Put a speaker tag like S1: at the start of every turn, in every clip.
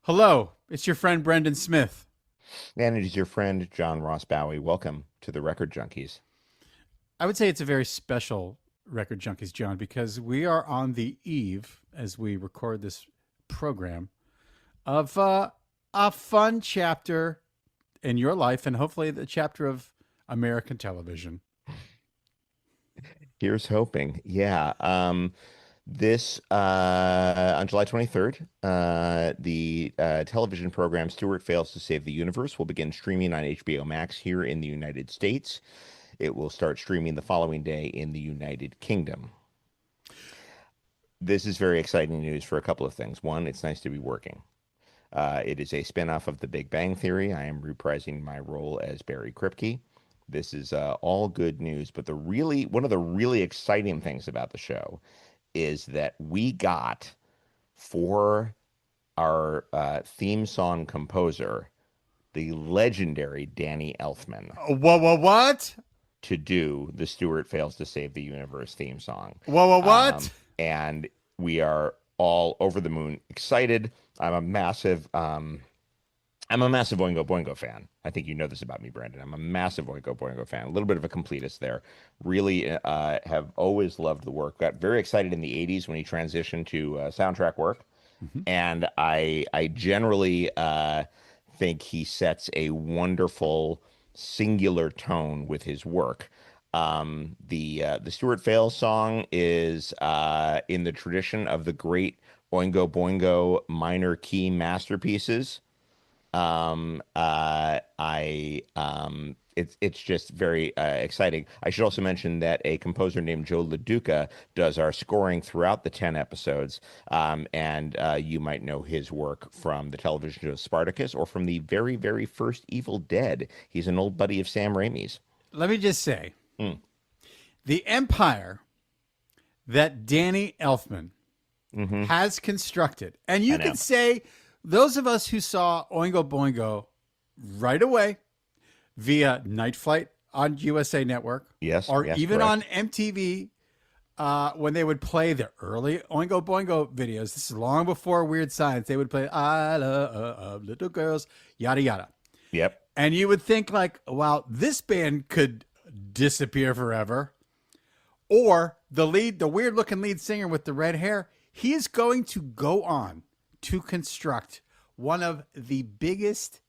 S1: Hello, it's your friend Brendan Smith.
S2: And it is your friend, John Ross Bowie. Welcome to the Record Junkies.
S1: I would say it's a very special Record Junkies, John, because we are on the eve, as we record this program, of a fun chapter in your life and hopefully the chapter of American television.
S2: Here's hoping. Yeah. This on July 23rd, the television program Stuart Fails to Save the Universe will begin streaming on HBO Max here in the United States. It will start streaming the following day in the United Kingdom. This is very exciting news for a couple of things. One, it's nice to be working. It is a spinoff of The Big Bang Theory. I am reprising my role as Barry Kripke. This is all good news, but one of the really exciting things about the show is that we got for our theme song composer, the legendary Danny Elfman,
S1: What?
S2: to do the Stuart Fails to Save the Universe theme song.
S1: What?
S2: And we are all over the moon excited. I'm a massive Oingo Boingo fan. I think you know this about me, Brandon. I'm a massive Oingo Boingo fan. A little bit of a completist there. Really have always loved the work. Got very excited in the 80s when he transitioned to soundtrack work. And I generally think he sets a wonderful singular tone with his work. The Stuart Fails song is in the tradition of the great Oingo Boingo minor key masterpieces. It's just very exciting. I should also mention that a composer named Joe LaDuca does our scoring throughout the 10 episodes. And you might know his work from the television show Spartacus or from the very, very first Evil Dead. He's an old buddy of Sam Raimi's.
S1: Let me just say, the empire that Danny Elfman has constructed, and you can say those of us who saw Oingo Boingo right away via Night Flight on USA Network, or even
S2: correct.
S1: on MTV when they would play the early Oingo Boingo videos. This is long before Weird Science. They would play "I love little girls," yada yada.
S2: Yep.
S1: And you would think like, wow, this band could disappear forever. Or the weird looking lead singer with the red hair, he is going to go on to construct one of the biggest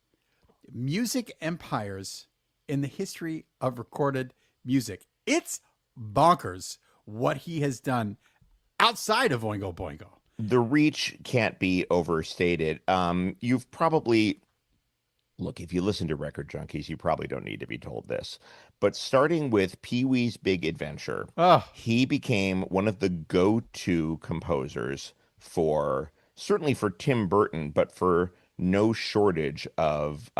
S1: music empires in the history of recorded music. It's bonkers what he has done outside of Oingo Boingo.
S2: The reach can't be overstated. You've probably Look, if you listen to Record Junkies, you probably don't need to be told this. But starting with Pee-wee's Big Adventure, he became one of the go-to composers certainly for Tim Burton, but for no shortage of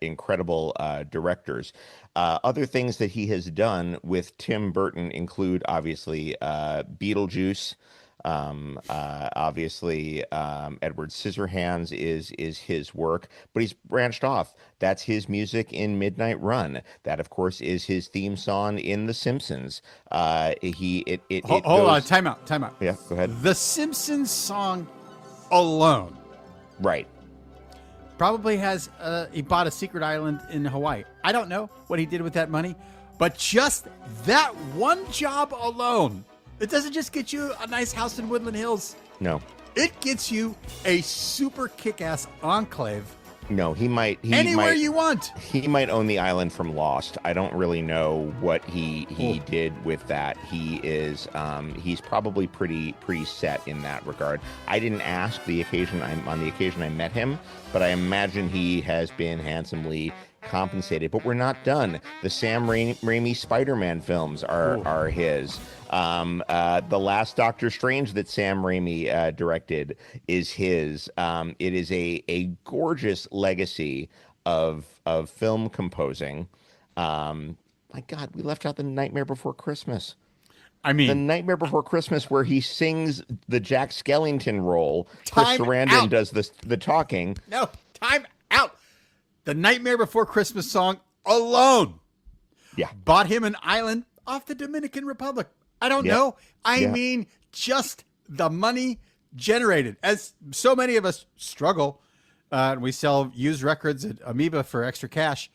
S2: incredible directors. Other things that he has done with Tim Burton include, obviously, Beetlejuice. Obviously, Edward Scissorhands is his work, but he's branched off. That's his music in Midnight Run. That, of course, is his theme song in The Simpsons.
S1: Hold on, time out.
S2: Yeah, go ahead.
S1: The Simpsons song alone,
S2: right?
S1: Probably has he bought a secret island in Hawaii. I don't know what he did with that money, but just that one job alone. It doesn't just get you a nice house in Woodland Hills.
S2: No.
S1: It gets you a super kick-ass enclave.
S2: No, he might
S1: anywhere you want.
S2: He might own the island from Lost. I don't really know what he did with that. He's probably pretty set in that regard. I didn't ask on the occasion I met him, but I imagine he has been handsomely compensated. But we're not done. The Sam Raimi Spider-Man films are his. The last Doctor Strange that Sam Raimi directed is his. It is a gorgeous legacy of film composing. My God, we left out The Nightmare Before Christmas.
S1: I mean,
S2: The Nightmare Before Christmas, where he sings the Jack Skellington role. Chris
S1: Time
S2: Sarandon
S1: out.
S2: does the talking.
S1: No, time out. The Nightmare Before Christmas song alone bought him an island off the Dominican Republic. I don't know. I mean, just the money generated, as so many of us struggle We sell used records at Amoeba for extra cash.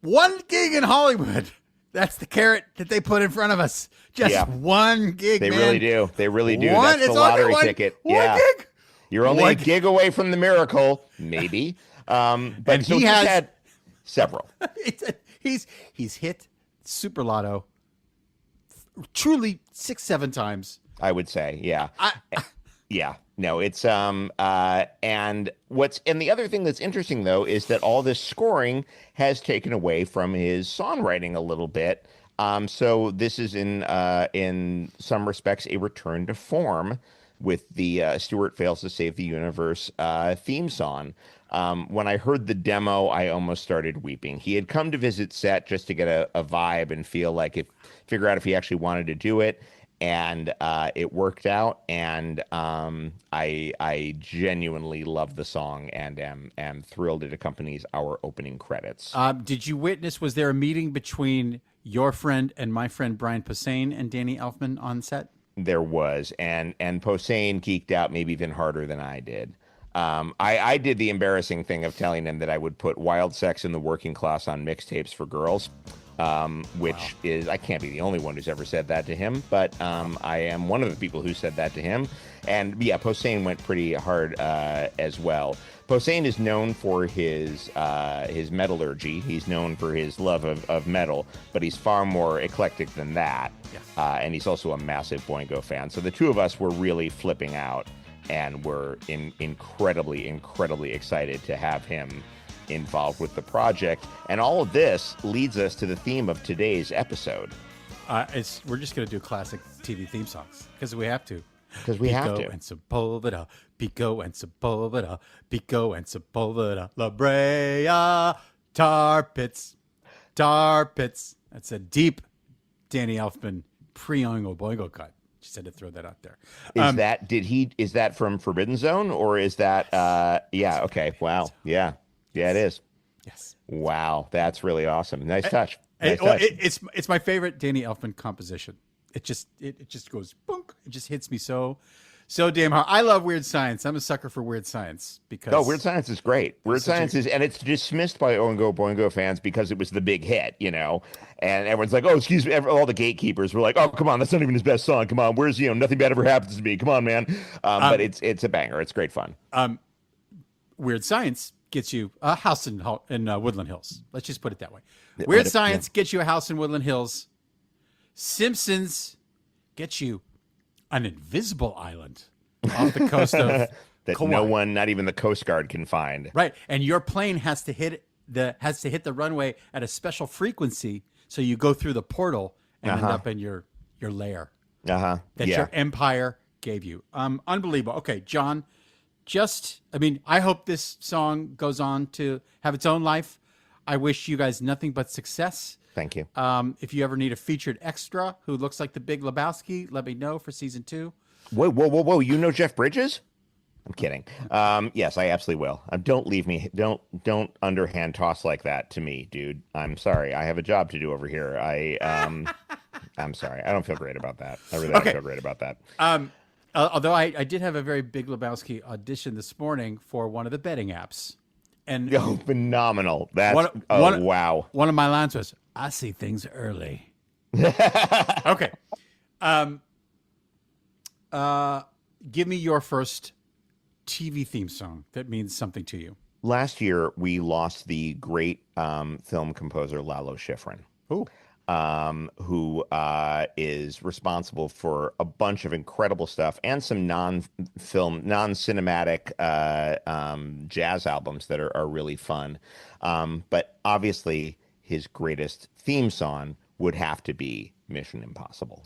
S1: 1 gig in Hollywood. That's the carrot that they put in front of us. Just 1 gig,
S2: They
S1: man.
S2: really do. They really do.
S1: One?
S2: That's the
S1: It's only
S2: lottery
S1: one-
S2: ticket.
S1: one gig?
S2: You're only
S1: One
S2: a gig away from the miracle, maybe. But
S1: And
S2: so
S1: he
S2: he's
S1: has-
S2: had several.
S1: He's hit Super Lotto truly 6-7 times.
S2: I would say, yeah. Yeah, no, it's and the other thing that's interesting though is that all this scoring has taken away from his songwriting a little bit. So this is in some respects a return to form with the Stuart Fails to Save the Universe theme song. When I heard the demo, I almost started weeping. He had come to visit set just to get a vibe and figure out if he actually wanted to do it. And it worked out, and I genuinely love the song and am thrilled it accompanies our opening credits.
S1: Did you witness, was there a meeting between your friend and my friend Brian Posehn and Danny Elfman on set?
S2: There was, and Posehn geeked out maybe even harder than I did. I did the embarrassing thing of telling him that I would put Wild Sex in the Working Class on mixtapes for girls. Which is, I can't be the only one who's ever said that to him, but I am one of the people who said that to him. And yeah, Posehn went pretty hard as well. Posehn is known for his metallurgy. He's known for his love of metal, but he's far more eclectic than that. Yeah. And he's also a massive Boingo fan. So the two of us were really flipping out, and we're incredibly excited to have him involved with the project. And all of this leads us to the theme of today's episode.
S1: We're just going to do classic TV theme songs because we have to.
S2: Because we have to.
S1: Pico and Sepulveda, Pico and Sepulveda, Pico and Sepulveda, La Brea, Tar Pits. That's a deep Danny Elfman pre-Oingo Boingo cut. Just had to throw that out there.
S2: Is that from Forbidden Zone, or is that yeah, okay. Wow. Yeah, it is.
S1: Yes.
S2: Wow, that's really awesome. Nice touch.
S1: It's my favorite Danny Elfman composition. It just goes boonk. It just hits me so damn hard. I love Weird Science. I'm a sucker for Weird Science because
S2: Weird Science is great. Weird Science is, and it's dismissed by Oingo Boingo fans because it was the big hit, and everyone's like, oh, excuse me. All the gatekeepers were like, oh, come on, that's not even his best song. Come on, where's Nothing Bad Ever Happens to Me. Come on, man. But it's a banger. It's great fun.
S1: Weird Science gets you a house in Woodland Hills. Let's just put it that way. Weird Science gets you a house in Woodland Hills. Simpsons gets you an invisible island off the coast of
S2: that
S1: Kauai.
S2: No one, not even the Coast Guard, can find.
S1: Right, and your plane has to hit the runway at a special frequency, so you go through the portal and end up in your lair. That your empire gave you. Unbelievable. Okay, John. I hope this song goes on to have its own life. I wish you guys nothing but success.
S2: Thank you.
S1: If you ever need a featured extra who looks like the Big Lebowski, let me know for season 2.
S2: Whoa. You know Jeff Bridges? I'm kidding. Yes, I absolutely will. Don't leave me. Don't underhand toss like that to me, dude. I'm sorry. I have a job to do over here. I'm sorry. I don't feel great about that. I really don't feel great about that.
S1: Although I did have a very Big Lebowski audition this morning for one of the betting apps. And
S2: phenomenal. That's wow.
S1: One of my lines was, I see things early. Okay. Give me your first TV theme song that means something to you.
S2: Last year, we lost the great film composer Lalo Schifrin.
S1: Ooh.
S2: Who is responsible for a bunch of incredible stuff and some non-cinematic jazz albums that are really fun. But obviously, his greatest theme song would have to be Mission Impossible.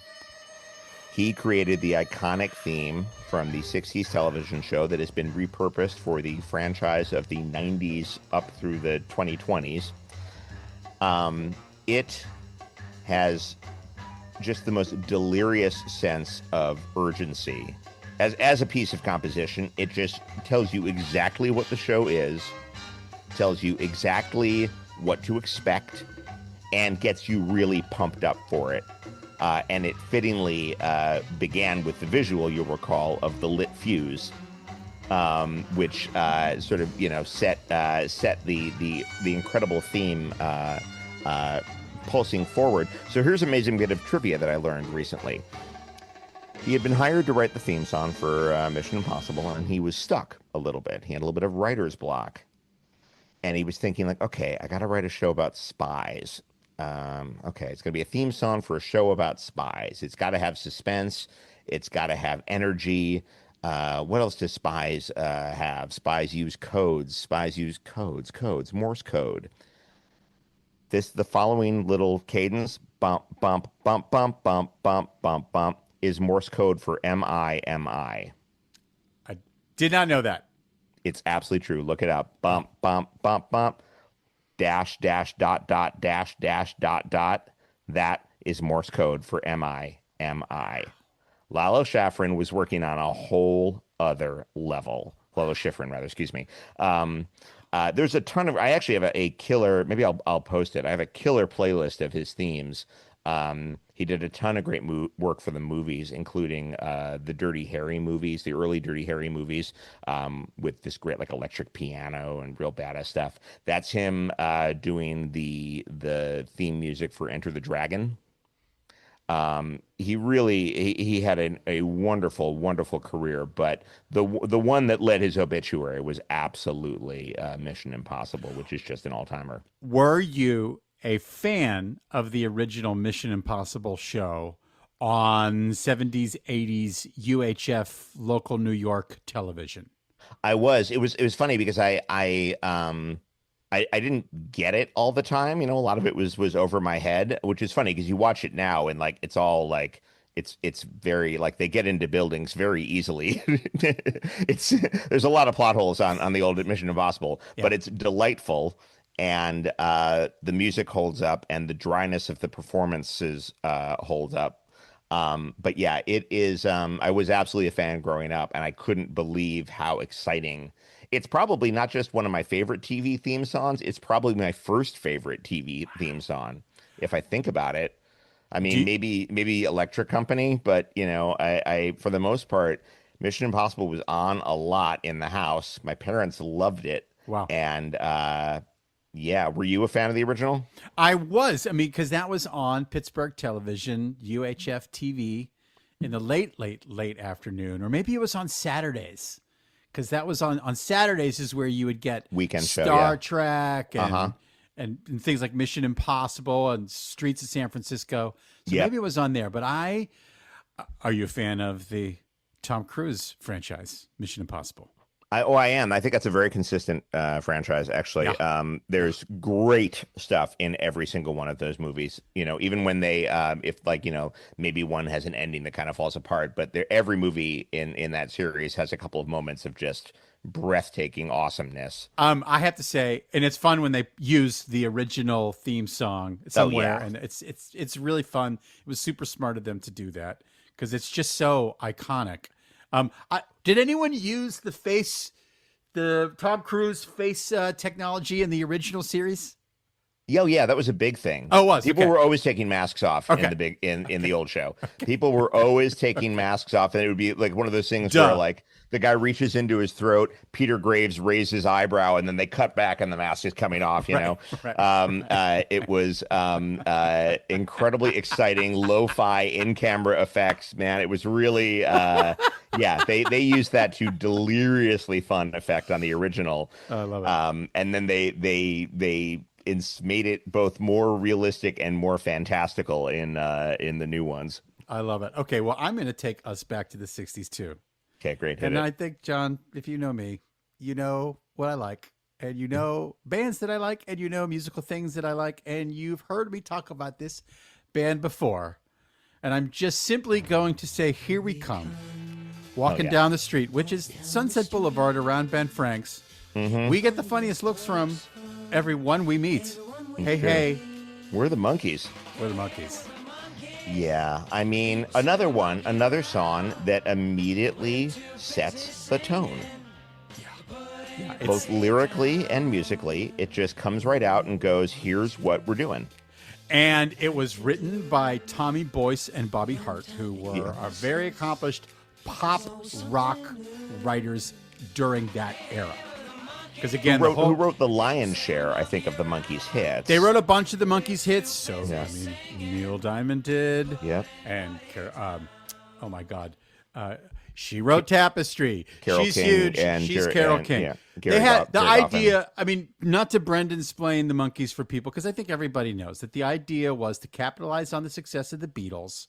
S2: He created the iconic theme from the 60s television show that has been repurposed for the franchise of the 90s up through the 2020s. It has just the most delirious sense of urgency. As a piece of composition, it just tells you exactly what the show is, tells you exactly what to expect, and gets you really pumped up for it. And it fittingly began with the visual, you'll recall, of the lit fuse which sort of set the incredible theme pulsing forward. So here's an amazing bit of trivia that I learned recently. He had been hired to write the theme song for Mission Impossible, and he was stuck a little bit. He had a little bit of writer's block, and he was thinking like, okay, I got to write a show about spies. Okay, it's going to be a theme song for a show about spies. It's got to have suspense. It's got to have energy. What else do spies have? Spies use codes. Spies use codes, Morse code. The following little cadence, bump, bump, bump, bump, bump, bump, bump, bump, is Morse code for MI.
S1: I did not know that.
S2: It's absolutely true. Look it up. Bump, bump, bump, bump, dash, dash, dot, dot, dash, dash, dot, dot. That is Morse code for MI. Lalo Schifrin was working on a whole other level. Lalo Schifrin, rather, excuse me. There's a ton of. I actually have a killer. Maybe I'll post it. I have a killer playlist of his themes. He did a ton of great work for the movies, including the Dirty Harry movies, the early Dirty Harry movies, with this great like electric piano and real badass stuff. That's him doing the theme music for Enter the Dragon. He had a wonderful, wonderful career, but the one that led his obituary was absolutely Mission Impossible, which is just an all-timer.
S1: Were you a fan of the original Mission Impossible show on 70s, 80s UHF local New York television?
S2: I was. It was funny because I didn't get it all the time. A lot of it was over my head, which is funny because you watch it now and like it's all like it's very like they get into buildings very easily. There's a lot of plot holes on the old Mission Impossible, yeah. But it's delightful. And the music holds up, and the dryness of the performances holds up. But yeah, it is. I was absolutely a fan growing up, and I couldn't believe how exciting. It's probably not just one of my favorite TV theme songs. It's probably my first favorite TV theme song, if I think about it. I mean, maybe Electric Company, but I for the most part, Mission Impossible was on a lot in the house. My parents loved it.
S1: Wow.
S2: And yeah, were you a fan of the original?
S1: I was. I mean, because that was on Pittsburgh television, UHF TV, in the late afternoon, or maybe it was on Saturdays, because that was on Saturdays is where you would get
S2: weekend show,
S1: Star Trek and things like Mission Impossible and Streets of San Francisco. So maybe it was on there. But are you a fan of the Tom Cruise franchise, Mission Impossible?
S2: I am. I think that's a very consistent franchise, actually. Yeah. There's great stuff in every single one of those movies. Even when they, maybe one has an ending that kind of falls apart, but every movie in that series has a couple of moments of just breathtaking awesomeness.
S1: I have to say, and it's fun when they use the original theme song somewhere, and it's really fun. It was super smart of them to do that because it's just so iconic. Did anyone use the Tom Cruise face technology in the original series?
S2: Yeah, that was a big thing.
S1: Oh, it was.
S2: People were always taking masks off in the old show. Okay. People were always taking masks off, and it would be like one of those things where like the guy reaches into his throat, Peter Graves raised his eyebrow, and then they cut back, and the mask is coming off. Right. It was incredibly exciting, lo-fi in-camera effects. Man, it was really they used that to deliriously fun effect on the original.
S1: Oh, I love it.
S2: And then they made it both more realistic and more fantastical in the new ones.
S1: I love it. Okay, well, I'm going to take us back to the 60s too.
S2: Okay, great.
S1: I think, John, if you know me, you know what I like, and you know bands that I like, and you know musical things that I like, and you've heard me talk about this band before. And I'm just simply going to say, here we come. Walking down the street, which is Sunset Boulevard around Ben Frank's. Mm-hmm. We get the funniest looks from everyone we meet. Hey.
S2: We're the Monkees.
S1: We're the Monkees.
S2: Yeah, I mean, another song that immediately sets the tone. Yeah, both lyrically and musically, it just comes right out and goes, here's what we're doing.
S1: And it was written by Tommy Boyce and Bobby Hart, who were very accomplished pop rock writers during that era. Because again,
S2: Who wrote the lion's share, I think, of the Monkees hits?
S1: They wrote a bunch of the Monkees hits. So
S2: Yes.
S1: I mean, Neil Diamond did.
S2: Yep.
S1: And oh my God, she wrote Tapestry.
S2: Carole
S1: She's
S2: King
S1: huge.
S2: and
S1: She's
S2: Gary-
S1: Carole
S2: and,
S1: King.
S2: yeah,
S1: They
S2: Gary
S1: had the
S2: Gary
S1: idea. I mean, not to Brendan explain the Monkees for people, because I think everybody knows that the idea was to capitalize on the success of the Beatles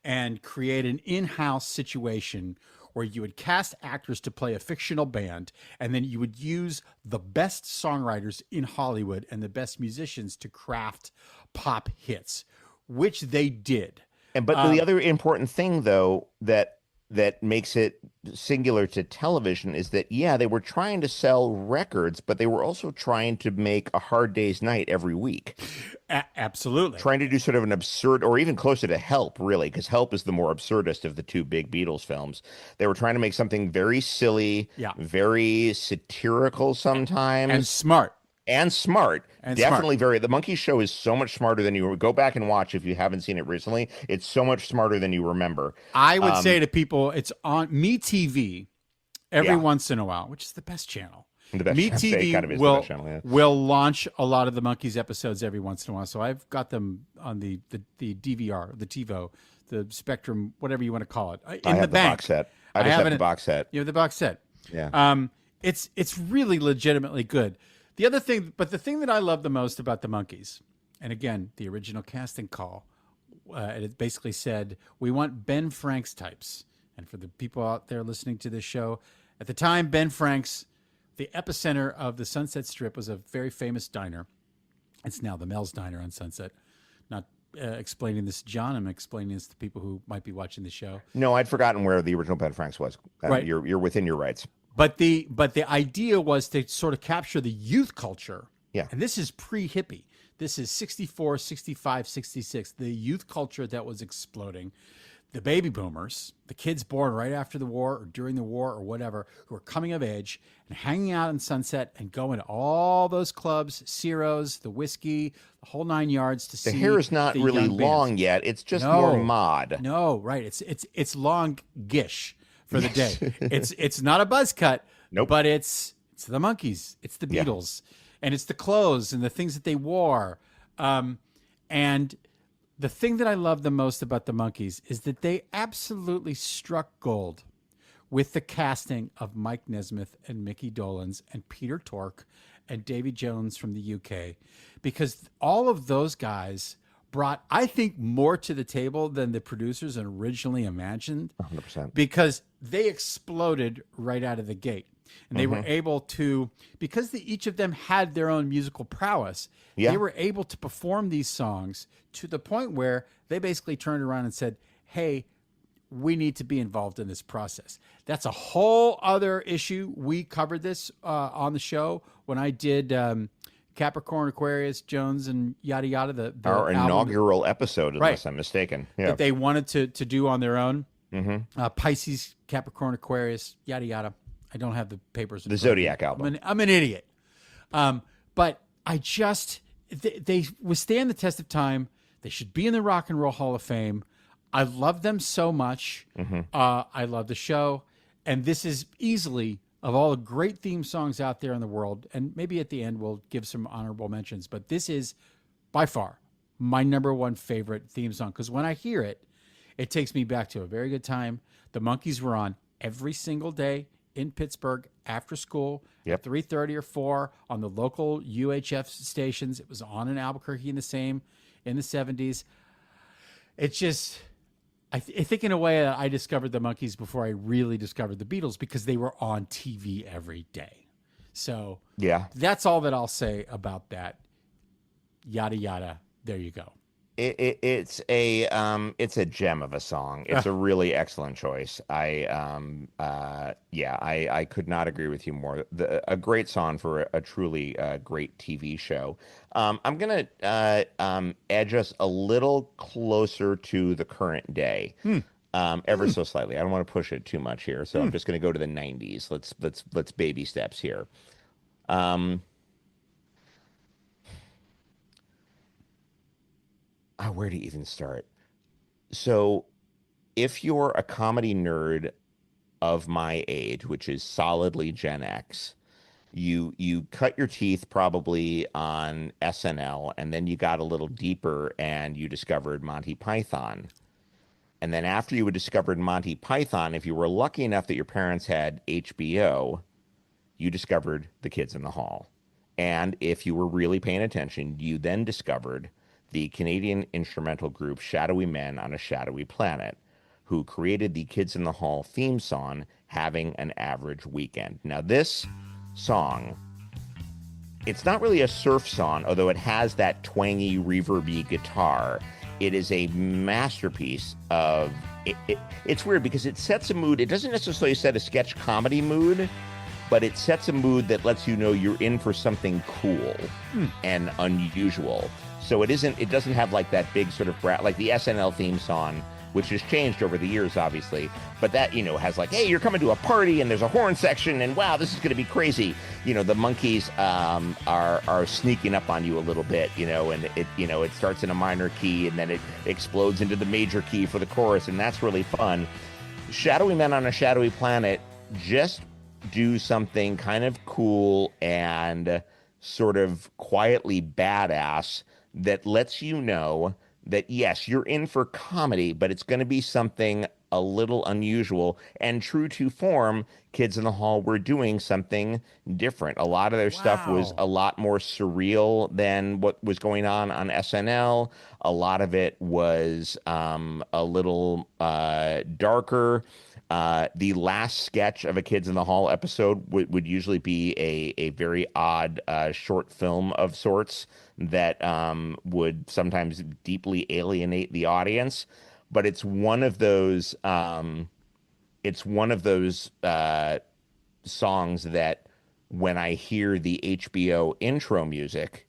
S1: and create an in-house situation where you would cast actors to play a fictional band, and then you would use the best songwriters in Hollywood and the best musicians to craft pop hits, which they did.
S2: But the other important thing, though, that makes it singular to television is that, yeah, they were trying to sell records, but they were also trying to make A Hard Day's Night every week.
S1: Absolutely.
S2: Trying to do sort of an absurd, or even closer to Help, really, because Help is the more absurdist of the two big Beatles films. They were trying to make something very silly, very satirical sometimes.
S1: And smart.
S2: And smart.
S1: And
S2: Definitely very. The Monkees show is so much smarter than you go back and watch if you haven't seen it recently. It's so much smarter than you remember.
S1: I would say to people, it's on MeTV every once in a while, which is the best channel. MeTV
S2: kind of is the best channel, yeah.
S1: will launch a lot of the Monkees episodes every once in a while. So I've got them on the DVR, the TiVo, the Spectrum, whatever you want to call it.
S2: I have the box set. I just have the box set.
S1: You have the box set.
S2: Yeah.
S1: It's really legitimately good. The other thing, but the thing that I love the most about the Monkees, and again, the original casting call, it basically said, we want Ben Franks types. And for the people out there listening to this show, at the time, Ben Franks, the epicenter of the Sunset Strip, was a very famous diner. It's now the Mel's Diner on Sunset. Not explaining this to John, I'm explaining this to people who might be watching the show.
S2: No, I'd forgotten where the original Ben Franks was.
S1: Right.
S2: You're within your rights.
S1: But the idea was to sort of capture the youth culture.
S2: Yeah.
S1: And this is pre-hippie. This is 64, 65, 66. The youth culture that was exploding. The baby boomers, the kids born right after the war or during the war or whatever, who are coming of age and hanging out in Sunset and going to all those clubs, Ciro's, the whiskey, the whole 9 yards to see.
S2: The hair is not
S1: the
S2: really
S1: young
S2: long
S1: bands.
S2: yet. It's just more mod.
S1: No, right. It's long-gish for the day. It's not a buzz cut, but it's the Monkees, it's the Beatles, and it's the clothes and the things that they wore. And the thing that I love the most about the Monkees is that they absolutely struck gold with the casting of Mike Nesmith and Mickey Dolenz and Peter Tork and Davy Jones from the UK, because all of those guys brought, I think, more to the table than the producers originally imagined.
S2: 100%.
S1: Because they exploded right out of the gate. And they were able to, because each of them had their own musical prowess, they were able to perform these songs to the point where they basically turned around and said, hey, we need to be involved in this process. That's a whole other issue. We covered this on the show when I did Capricorn, Aquarius, Jones, and yada yada.
S2: Our
S1: album
S2: inaugural episode, unless I'm mistaken. Yeah.
S1: that they wanted to do on their own. Pisces, Capricorn, Aquarius, yada yada. I don't have the papers.
S2: The Zodiac album.
S1: I'm an idiot. But I just, they withstand the test of time. They should be in the Rock and Roll Hall of Fame. I love them so much. I love the show. And this is easily, of all the great theme songs out there in the world, and maybe at the end we'll give some honorable mentions, but this is by far my number one favorite theme song, because when I hear it, it takes me back to a very good time. The Monkees were on every single day in Pittsburgh after school at 3:30 or 4 on the local UHF stations. It was on in Albuquerque in the 70s. It's just, I think in a way I discovered the Monkees before I really discovered the Beatles, because they were on TV every day. So that's all that I'll say about that. Yada, yada. There you go.
S2: It's a gem of a song. It's a really excellent choice. I could not agree with you more. A great song for a truly great TV show. I'm gonna edge us a little closer to the current day, ever so slightly. I don't want to push it too much here, so I'm just gonna go to the '90s. Let's baby steps here. Where do you even start? So, if you're a comedy nerd, of my age, which is solidly Gen X, you cut your teeth probably on SNL, and then you got a little deeper and you discovered Monty Python. And then after you had discovered Monty Python, if you were lucky enough that your parents had HBO, you discovered The Kids in the Hall. And if you were really paying attention, you then discovered the Canadian instrumental group Shadowy Men on a Shadowy Planet, who created the Kids in the Hall theme song, Having an Average Weekend. Now, this song, it's not really a surf song, although it has that twangy, reverby guitar. It is a masterpiece of it's weird because it sets a mood. It doesn't necessarily set a sketch comedy mood, but it sets a mood that lets you know you're in for something cool and unusual. So it doesn't have like that big sort of like the SNL theme song, which has changed over the years, obviously. But that, has like, hey, you're coming to a party and there's a horn section and wow, this is going to be crazy. The Monkees are sneaking up on you a little bit, and it starts in a minor key and then it explodes into the major key for the chorus. And that's really fun. Shadowy Men on a Shadowy Planet just do something kind of cool and sort of quietly badass that lets you know that, yes, you're in for comedy, but it's going to be something a little unusual. And true to form, Kids in the Hall were doing something different. A lot of their stuff was a lot more surreal than what was going on SNL. A lot of it was a little darker. The last sketch of a Kids in the Hall episode would usually be a very odd short film of sorts that would sometimes deeply alienate the audience. But it's one of those songs that when I hear the HBO intro music,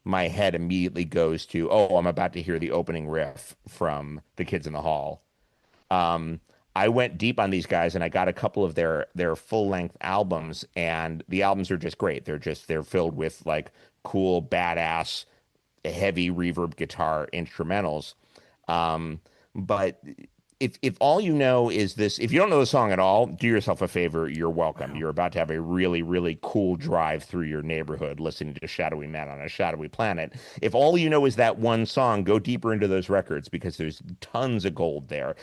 S2: my head immediately goes to, oh, I'm about to hear the opening riff from the Kids in the Hall. I went deep on these guys and I got a couple of their full length albums, and the albums are just great. They're filled with like cool, badass, heavy reverb guitar instrumentals. But if all you know is this, if you don't know the song at all, do yourself a favor. You're welcome. Wow. You're about to have a really, really cool drive through your neighborhood listening to Shadowy Men on a Shadowy Planet. If all you know is that one song, go deeper into those records because there's tons of gold there.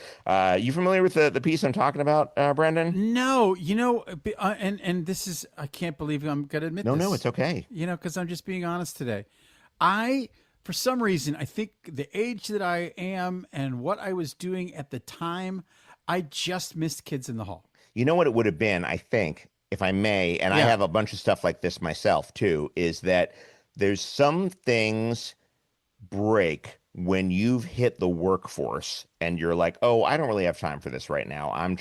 S2: You familiar with the piece I'm talking about, Brandon?
S1: No, and this is, I can't believe I'm going to admit this.
S2: No, it's okay.
S1: Because I'm just being honest today. For some reason, I think the age that I am and what I was doing at the time, I just missed Kids in the Hall.
S2: You know what it would have been, I think, if I may, and I have a bunch of stuff like this myself too, is that there's some things break when you've hit the workforce and you're like, oh, I don't really have time for this right now. I'm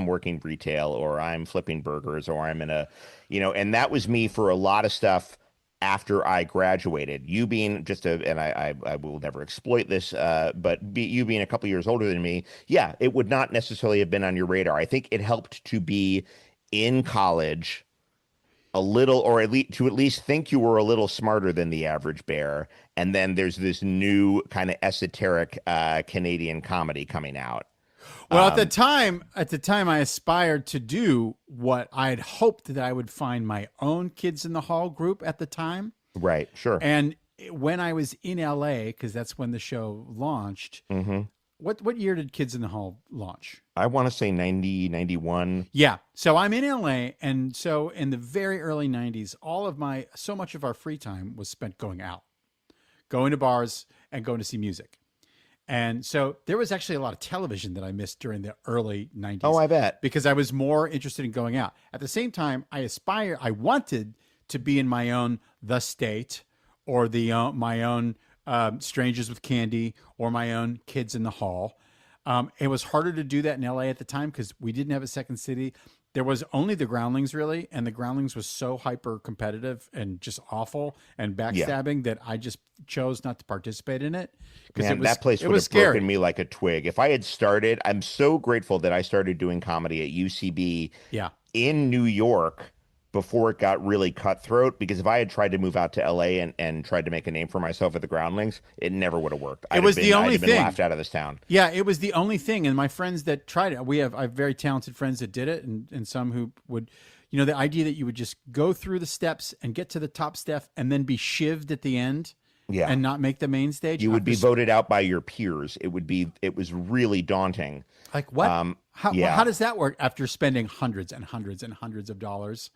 S2: working retail, or I'm flipping burgers, or I'm in a, and that was me for a lot of stuff after I graduated. You being and I will never exploit this, but you being a couple years older than me, yeah, it would not necessarily have been on your radar. I think it helped to be in college a little, or at least think you were a little smarter than the average bear. And then there's this new kind of esoteric Canadian comedy coming out.
S1: Well, at the time, I aspired to do what I had hoped that I would find my own Kids in the Hall group at the time.
S2: Right, sure.
S1: And when I was in LA, because that's when the show launched, what year did Kids in the Hall launch?
S2: I want to say 90, 91.
S1: Yeah. So I'm in LA, and so in the very early 90s, so much of our free time was spent going out, going to bars and going to see music. And so there was actually a lot of television that I missed during the early 90s.
S2: Oh, I bet.
S1: Because I was more interested in going out. At the same time, I wanted to be in my own The State, or my own Strangers with Candy, or my own Kids in the Hall. It was harder to do that in LA at the time because we didn't have a second city. There was only the Groundlings, really, and the Groundlings was so hyper competitive and just awful and backstabbing that I just chose not to participate in it.
S2: Man, that place would have broken me like a twig. If I had started, I'm so grateful that I started doing comedy at UCB in New York before it got really cutthroat, because if I had tried to move out to LA and tried to make a name for myself at the Groundlings, it never would have worked.
S1: It was the only
S2: I'd have been
S1: thing.
S2: laughed out of this town.
S1: Yeah, it was the only thing. And my friends that tried it, I have very talented friends that did it, and some who would, the idea that you would just go through the steps and get to the top step and then be shivved at the end.
S2: Yeah.
S1: And not make the main stage.
S2: You would be voted out by your peers. It was really daunting.
S1: Like what?
S2: Yeah.
S1: How does that work after spending hundreds and hundreds and hundreds of dollars,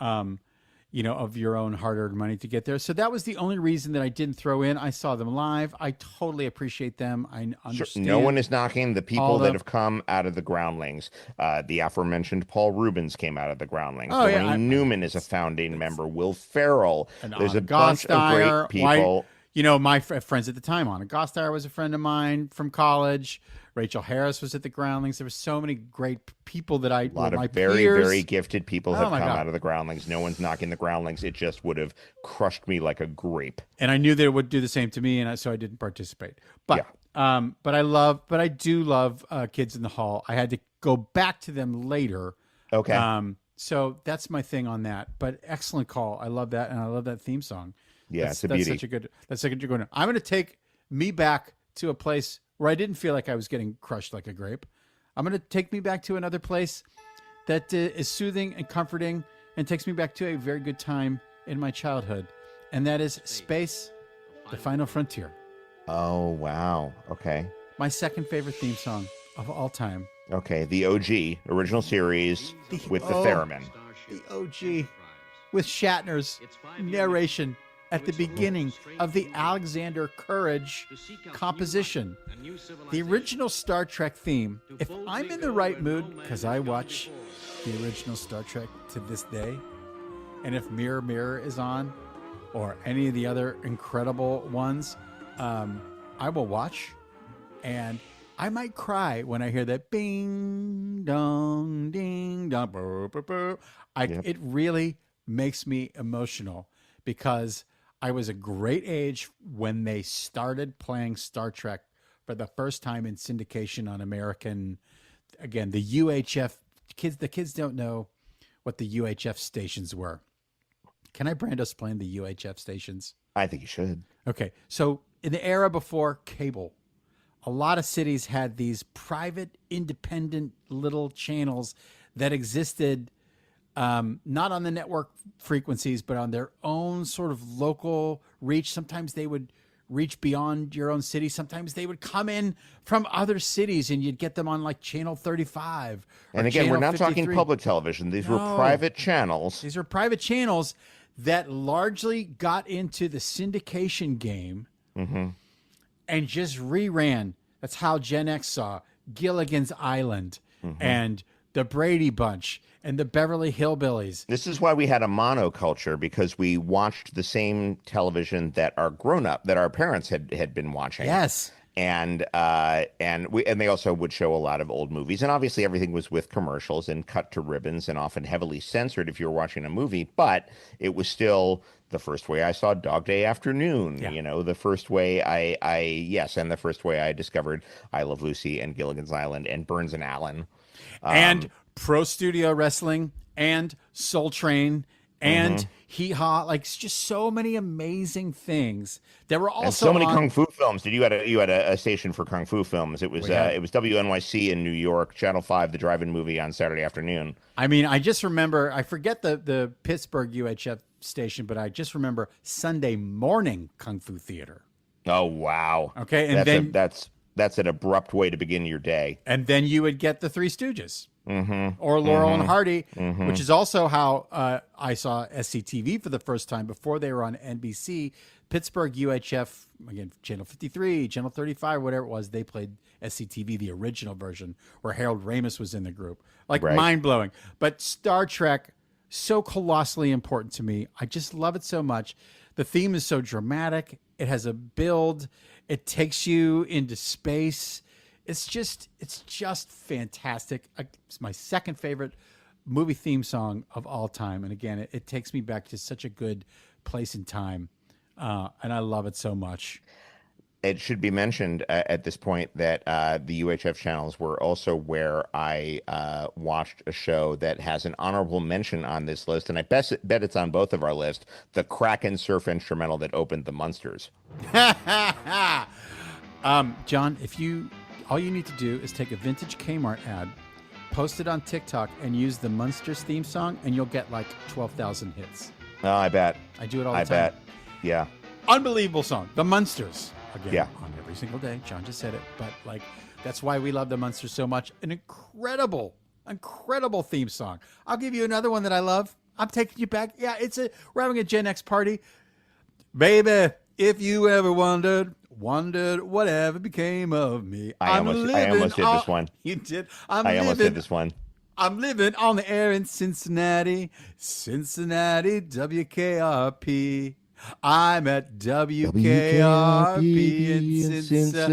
S1: of your own hard-earned money to get there? So that was the only reason that I didn't throw in. I saw them live. I totally appreciate them. I understand.
S2: No one is knocking the people that have come out of the Groundlings. The aforementioned Paul Rubens came out of the Groundlings.
S1: Oh, yeah,
S2: Lorraine Newman is a founding member. Will Ferrell. There's a bunch of
S1: Gosteyer,
S2: great people.
S1: My friends at the time, Anna Gosteyer was a friend of mine from college. Rachel Harris was at the Groundlings. There were so many great people that
S2: A lot of
S1: my
S2: very,
S1: peers.
S2: very gifted people have come
S1: God.
S2: out of the Groundlings. No one's knocking the Groundlings. It just would have crushed me like a grape.
S1: And I knew that it would do the same to me, and so I didn't participate. But I do love Kids in the Hall. I had to go back to them later.
S2: Okay.
S1: So that's my thing on that. But excellent call. I love that, and I love that theme song.
S2: Yeah, it's a beauty.
S1: That's such a good one. I'm going to take me back to a place where I didn't feel like I was getting crushed like a grape. I'm going to take me back to another place that is soothing and comforting and takes me back to a very good time in my childhood. And that is Space, The Final Frontier.
S2: Oh, wow. Okay.
S1: My second favorite theme song of all time.
S2: Okay. The OG, original series with the theremin.
S1: The OG with Shatner's narration at the beginning of the Alexander Courage composition. The original Star Trek theme, if I'm in the right mood, because I watch the original Star Trek to this day, and if Mirror Mirror is on, or any of the other incredible ones, I will watch, and I might cry when I hear that bing, dong, ding, dong, boo, boo, boo. It really makes me emotional because I was a great age when they started playing Star Trek for the first time in syndication on American. Again, the UHF kids. The kids don't know what the UHF stations were. Can I brand us playing the UHF stations?
S2: I think you should.
S1: Okay, so in the era before cable, a lot of cities had these private, independent little channels that existed. Not on the network frequencies, but on their own sort of local reach. Sometimes they would reach beyond your own city. Sometimes they would come in from other cities and you'd get them on like Channel 35.
S2: And again, we're not
S1: 53.
S2: talking public television. These were private channels.
S1: These are private channels that largely got into the syndication game and just reran. That's how Gen X saw Gilligan's Island and the Brady Bunch and the Beverly Hillbillies.
S2: This is why we had a monoculture, because we watched the same television that our parents had been watching.
S1: Yes.
S2: And they also would show a lot of old movies, and obviously everything was with commercials and cut to ribbons and often heavily censored if you were watching a movie. But it was still the first way I saw Dog Day Afternoon.
S1: Yeah.
S2: The first way and the first way I discovered I Love Lucy and Gilligan's Island and Burns and Allen.
S1: And Pro Studio Wrestling and Soul Train and Hee Haw, like just so many amazing things. There were also
S2: and so many kung fu films. You had a station for kung fu films. It was WNYC in New York, Channel 5, the drive-in movie on Saturday afternoon.
S1: I mean, I just remember, I forget the Pittsburgh UHF station, but I just remember Sunday morning Kung Fu Theater.
S2: Oh wow!
S1: Okay, and
S2: that's an abrupt way to begin your day.
S1: And then you would get the Three Stooges. Or Laurel and Hardy, which is also how I saw SCTV for the first time before they were on NBC. Pittsburgh UHF, again, Channel 53, Channel 35, whatever it was, they played SCTV, the original version, where Harold Ramis was in the group. Like, mind-blowing. But Star Trek, so colossally important to me. I just love it so much. The theme is so dramatic. It has a build. It takes you into space. It's just fantastic. It's my second favorite movie theme song of all time. And again, it takes me back to such a good place in time. And I love it so much.
S2: It should be mentioned at this point that the UHF channels were also where I watched a show that has an honorable mention on this list, and I bet it's on both of our lists, the Kraken surf instrumental that opened the Munsters.
S1: John, all you need to do is take a vintage Kmart ad, post it on TikTok, and use the Munsters theme song, and you'll get like 12,000 hits.
S2: Oh, I bet.
S1: I do it all the time.
S2: I bet. Yeah.
S1: Unbelievable song. The Munsters. Again,
S2: Yeah.
S1: on every single day. John just said it, but like that's why we love the Munsters so much. An incredible theme song. I'll give you another one that I love. I'm taking you back. Yeah, we're having a Gen X party. Baby, if you ever wondered whatever became of me.
S2: I almost did this one.
S1: You did.
S2: I almost did this one.
S1: I'm living on the air in Cincinnati, WKRP. I'm at WKRP in Cincinnati.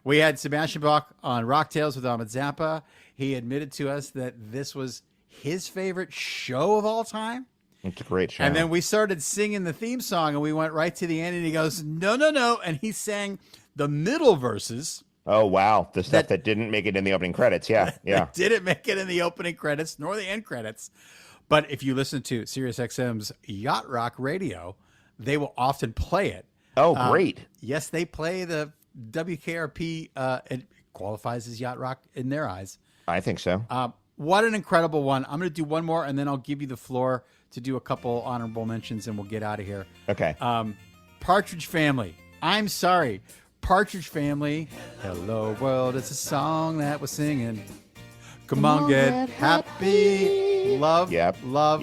S1: We had Sebastian Bach on Rock Tales with Ahmed Zappa. He admitted to us that this was his favorite show of all time.
S2: It's a great show.
S1: And then we started singing the theme song, and we went right to the end, and he goes, no. And he sang the middle verses.
S2: Oh, wow. The stuff that didn't make it in the opening credits. Yeah.
S1: Didn't make it in the opening credits nor the end credits. But if you listen to SiriusXM's Yacht Rock Radio, they will often play it.
S2: Oh, great.
S1: Yes, they play the WKRP. It qualifies as Yacht Rock in their eyes.
S2: I think so.
S1: What an incredible one. I'm going to do one more, and then I'll give you the floor to do a couple honorable mentions, and we'll get out of here.
S2: Okay.
S1: Partridge Family. I'm sorry. Partridge Family. Hello, world. It's a song that we're singing. Come on, get happy. Love, love.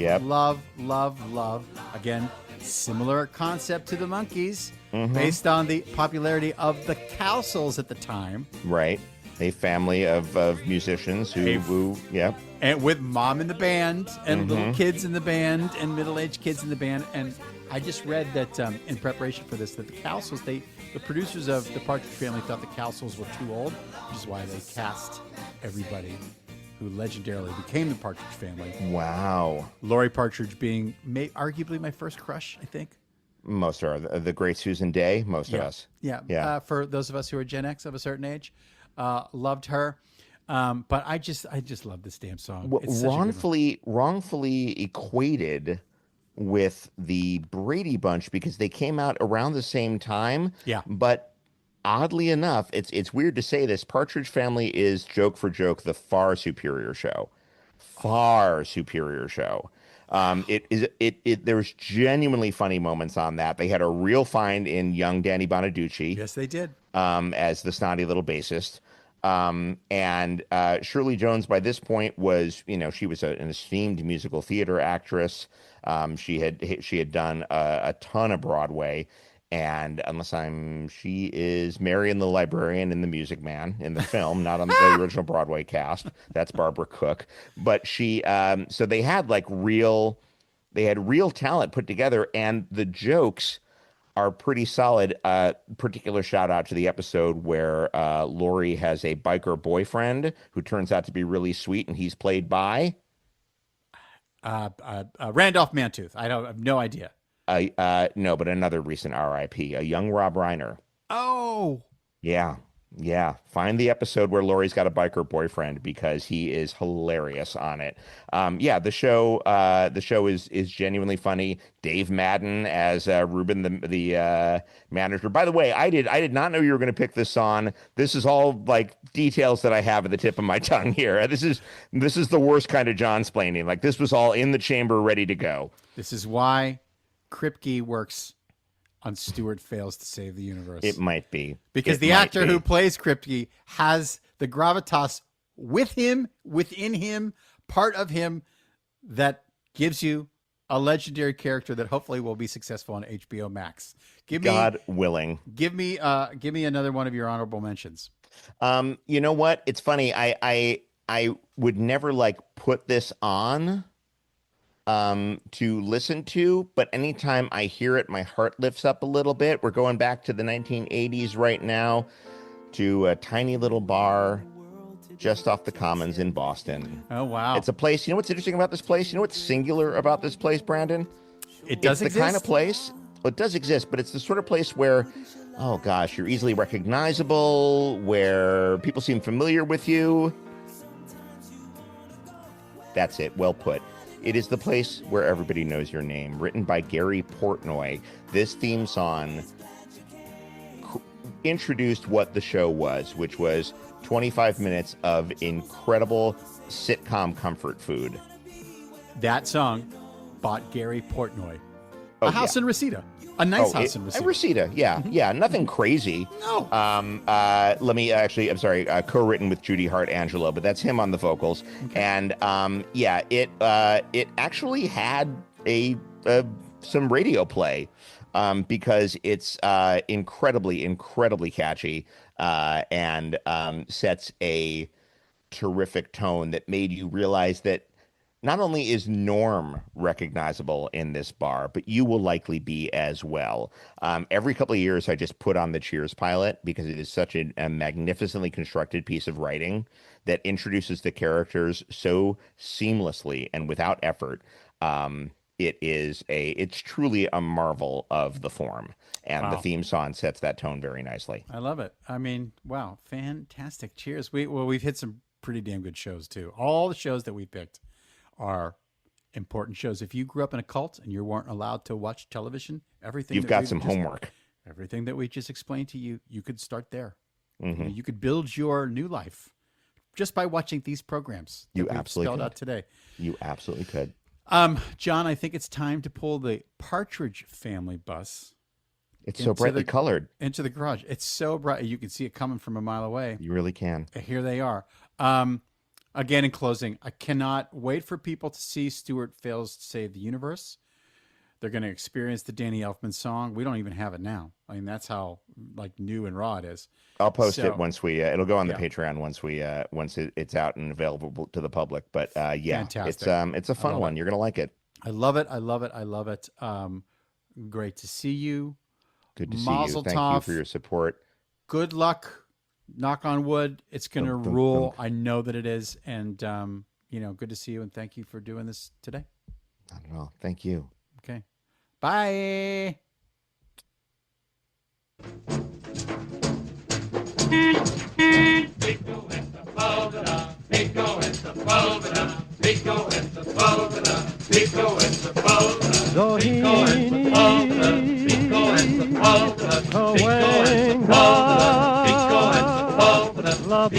S1: Again, similar concept to the Monkees, based on the popularity of the Cowsills at the time.
S2: Right. A family of musicians who,
S1: and with mom in the band and little kids in the band and middle-aged kids in the band. And I just read that in preparation for this, that the Cowsills, the producers of the Partridge Family thought the Cowsills were too old, which is why they cast everybody who legendarily became the Partridge Family.
S2: Wow.
S1: Laurie Partridge being arguably my first crush, I think.
S2: Most are. The great Susan Day, most of us.
S1: Yeah. For those of us who are Gen X of a certain age, loved her. But I just love this damn song. It's
S2: wrongfully equated with the Brady Bunch because they came out around the same time.
S1: Yeah.
S2: But oddly enough, it's weird to say this, Partridge Family is joke for joke the far superior show. There's genuinely funny moments on that. They had a real find in young Danny Bonaducci.
S1: Yes, they did.
S2: As the snotty little bassist. And Shirley Jones, by this point, was, she was an esteemed musical theater actress. She had done a ton of Broadway. And she is Marion the Librarian in The Music Man in the film, not on the original Broadway cast. That's Barbara Cook. But so they had real talent put together, and the jokes are pretty solid. Particular shout out to the episode where Laurie has a biker boyfriend who turns out to be really sweet, and he's played by
S1: Randolph Mantooth. I have no idea.
S2: No, but another recent RIP, a young Rob Reiner.
S1: Oh,
S2: yeah. Find the episode where Laurie's got a biker boyfriend because he is hilarious on it. The show is genuinely funny. Dave Madden as Ruben, the manager. By the way, I did not know you were going to pick this song. This is all details that I have at the tip of my tongue here. This is the worst kind of John-splaining. This was all in the chamber, ready to go.
S1: This is why Kripke works on Stuart Fails to Save the Universe.
S2: It might be.
S1: Because the actor who plays Kripke has the gravitas within him, part of him, that gives you a legendary character that hopefully will be successful on HBO Max.
S2: God willing.
S1: Give me another one of your honorable mentions.
S2: You know what? It's funny. I would never put this on to listen to, but anytime I hear it, my heart lifts up a little bit. We're going back to the 1980s right now to a tiny little bar just off the Commons in Boston.
S1: Oh, wow.
S2: It's a place. You know what's interesting about this place? You know what's singular about this place, Brandon?
S1: It does
S2: it's
S1: exist?
S2: the kind of place. Well, it does exist, but it's the sort of place where, oh gosh, you're easily recognizable, where people seem familiar with you. That's it. Well put. It is the place where everybody knows your name. Written by Gary Portnoy. This theme song introduced what the show was, which was 25 minutes of incredible sitcom comfort food.
S1: That song bought Gary Portnoy
S2: Oh,
S1: a house in Reseda. A nice house in Reseda.
S2: Reseda, yeah, yeah, nothing crazy.
S1: No.
S2: Let me actually, I'm sorry, co-written with Judy Hart Angelo, but that's him on the vocals. Okay. And yeah, it actually had some radio play because it's incredibly catchy and sets a terrific tone that made you realize that not only is Norm recognizable in this bar, but you will likely be as well. Every couple of years, I just put on the Cheers pilot because it is such a magnificently constructed piece of writing that introduces the characters so seamlessly and without effort. It's truly a marvel of the form, and the theme song sets that tone very nicely.
S1: I love it. I mean, wow, fantastic. Cheers. We've hit some pretty damn good shows too. All the shows that we picked are important shows. If you grew up in a cult and you weren't allowed to watch television,
S2: you've got some homework.
S1: Everything that we just explained to you, you could start there.
S2: Mm-hmm.
S1: You could build your new life just by watching these programs.
S2: You absolutely
S1: spelled
S2: could.
S1: out today.
S2: You absolutely could.
S1: John, I think it's time to pull the Partridge Family bus.
S2: It's so brightly colored.
S1: Into the garage. It's so bright. You can see it coming from a mile away.
S2: You really can.
S1: Here they are. Again, in closing, I cannot wait for people to see Stuart Fails to Save the Universe. They're going to experience the Danny Elfman song. We don't even have it now. I mean, that's how new and raw it is.
S2: I'll post it once it'll go on the Patreon once it's out and available to the public. But yeah, fantastic. It's a fun one. You're going to like it.
S1: I love it. I love it. I love it. Great to see you.
S2: Good to see you. Thank you for your support.
S1: Good luck. Knock on wood. It's going to rule. I know that it is. And, good to see you. And thank you for doing this today.
S2: Not at all. Thank you.
S1: Okay. Bye. La